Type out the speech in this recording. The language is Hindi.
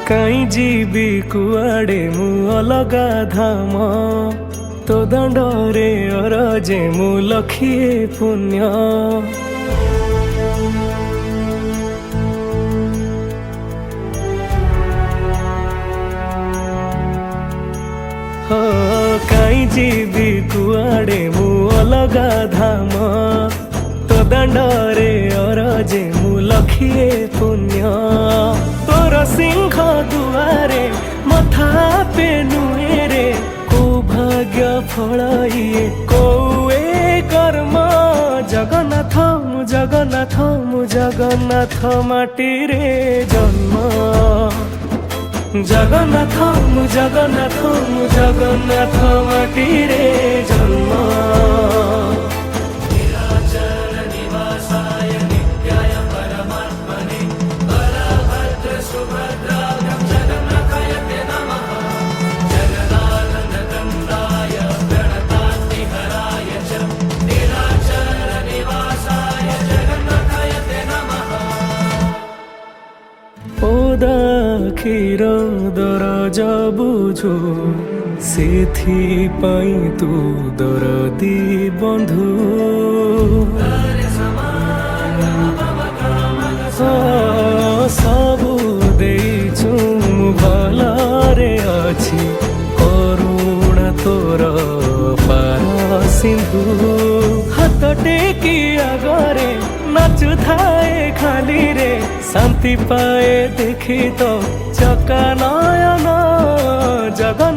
काई जीवी कुआड़े मु अलगा धाम तो दंडरे अरजे मु लखिए पुण्य। हो काई जीवी कुआड़े मु अलगा धाम तो दंडरे अरजे मु लखिए पुण्य। तोर सिंह दुआरे मथा पे नुएरे को भाग्य फल ये कोए कर्म। जगन्नाथ मु जगन्नाथ मु जगन्नाथ माटी रे जन्म। जगन्नाथ मु जगन्नाथ मु जगन्नाथ माटी रे जन्म। क्षीर दरज बुझु सेथिपाई तू दरदी बंधु। सबु देइछु भलरे अछि करुणा तोर पार सिंधु। हाथ टेकी आगरे नाचु थाए खाली रे शांति पाए देखी तो चका नयन। जगन